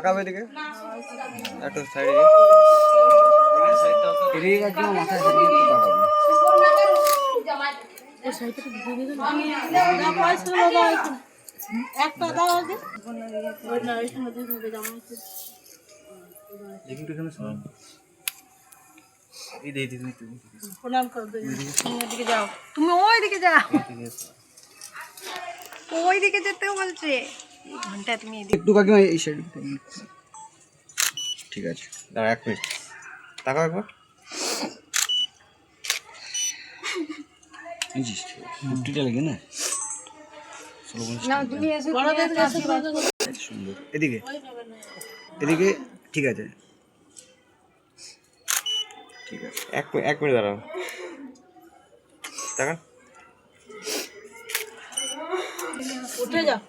তাকাবে এদিকে একটু সাইডে এদিকে একদম মাথায় সাইডে একটু তাকাবে এই সাইডে দিয়ে দিন না পয়সা দাও একটা দাও আগে ওই না এই সময় দিয়ে জামা আছে দেখি তো এখানে শুনুন এই দেই দিবি তুমি প্রণাম কর দে এদিকে যাও তুমি ওই দিকে যাও ওই দিকে যেতে বলছে ঘন্টা তুমি একটু কাকিমা এই সাইডে ঠিক আছে দাঁড়া 1 মিনিট তাকাও একবার এই জি মুট্টিটা লাগে না না তুমি এসে বড় দেখে আশীর্বাদ সুন্দর এদিকে এদিকে ঠিক আছে ঠিক আছে 1 মিনিট দাঁড়াও তাকান উঠে যাও